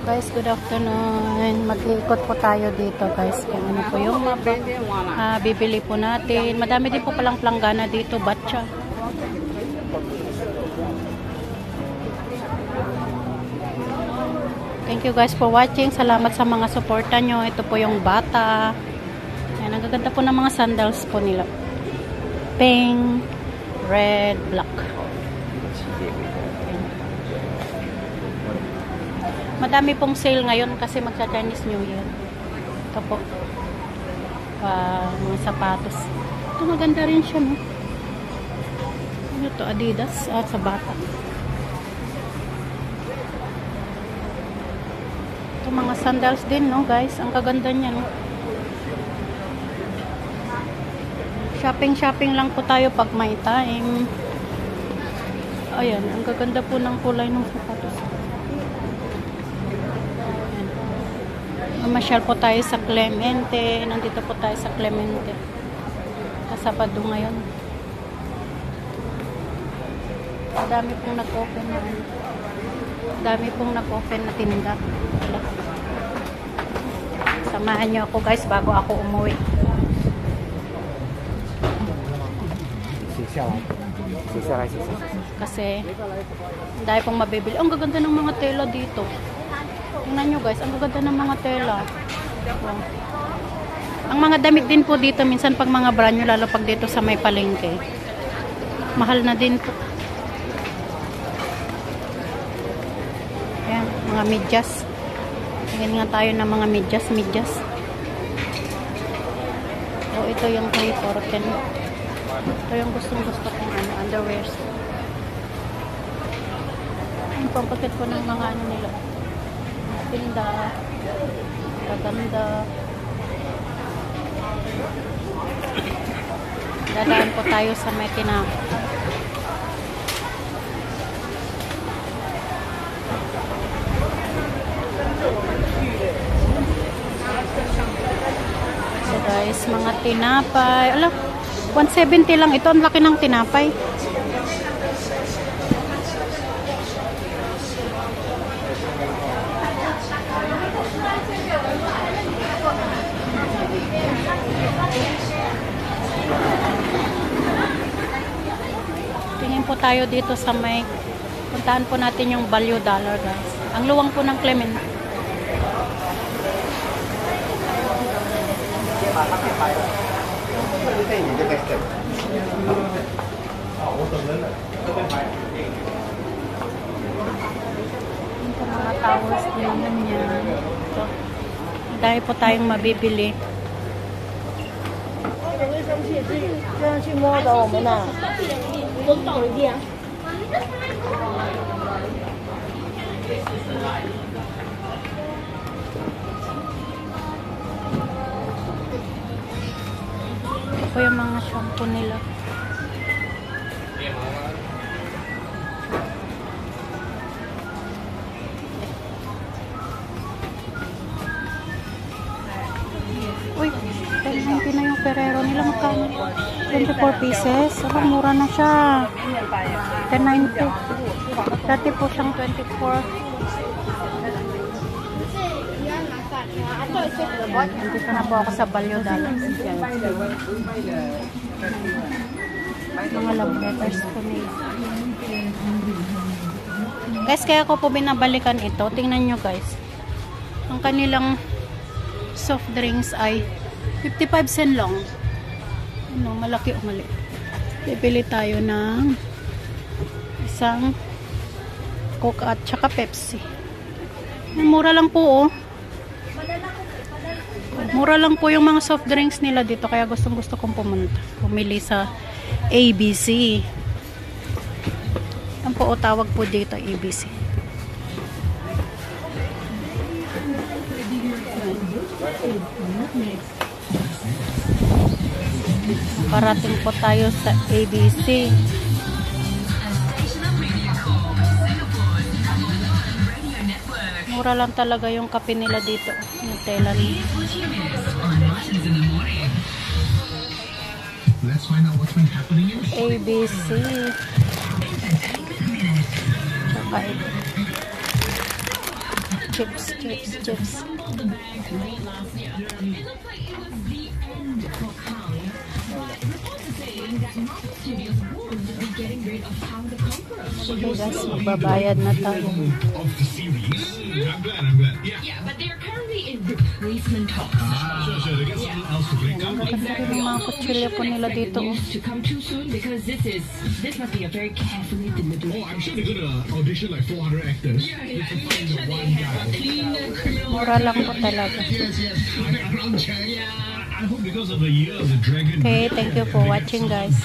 Guys, good afternoon. Mag-iikot po tayo dito, guys. Kung ano po yung bibili po natin. Madami din po palang planggana dito, batcha. Thank you guys for watching. Salamat sa mga suporta nyo. Ito po yung bata. Ayan, ang gaganda po ng mga sandals po nila. Pink, red, black. Madami pong sale ngayon kasi magsa-Chinese New Year. Ito po. Mga sapatos. Ito maganda rin siya, no? Ano to? Adidas. Sa bata. Ito mga sandals din, no, guys? Ang kaganda niya, no? Shopping lang po tayo pag may time. Ayan, ang gaganda po ng kulay ng sapatos. Mamasyal po tayo sa Clemente. Nandito po tayo sa Clemente. Kasabado ngayon. Dami pong nag-open na na tinda. Samahan niyo ako guys bago ako umuwi. Kasi dahil pong mabibili. Ang gaganda ng mga tela dito. Tingnan nyo guys, ang gaganda ng mga tela. Wow. Ang mga damit din po dito, minsan pag mga brand nyo, lalo pag dito sa may palengke. Mahal na din po. Ayan, mga medyas. Tingnan nga tayo ng mga medyas. O, ito yung K-14. Ito yung gustong-gusto kong underwears. Ang pampakit po ng mga nila. Tinda, kaganda. Dadaan po tayo sa may tinapay. So guys, mga tinapay. Ala, 170 lang ito. Ang laki ng tinapay. Tingin po tayo dito sa may puntahan po natin yung Value Dollar guys. Ang luwang po ng Clemente. Ito mga towels naman yan. Ito. Dahil po tayong mabibili. Ito po yung mga shampoo nila. Uy, 10.90 na yung Ferrero nila. Magkano? 24 pieces. Oh, mura na siya. 10.90. Dati po siyang 24. Dito na po ako sa Value Dollar. Mga love letters po nila. Guys, kaya ko po binabalikan ito. Tingnan nyo guys. Ang kanilang soft drinks ay 55 cent lang. Ano, malaki o mali. Bibili tayo ng isang Coke at saka Pepsi. Mura lang po oh. Mura lang po yung mga soft drinks nila dito. Kaya gustong gusto kong pumunta. Pumili sa ABC. Ang po o tawag po dito ABC. Parating po tayo sa ABC. Mura lang talaga yung kape nila dito. Yung tela nila. ABC. Tsaka ito. Chips, chips, chips. Okay guys, magbabayad na tayo. I'm glad. Yeah, but they are currently in replacement talks. Sure. They get someone else to bring up. Ang ganda rin yung mga kutsilyo po nila dito. To come too soon because this must be a very carefully deliberate. Oh, I'm sure they're gonna audition like 400 actors. Yeah. To find the one guy. Mura lang po talaga. Yes. I hope because of the year of the dragon. Okay, thank you for watching guys.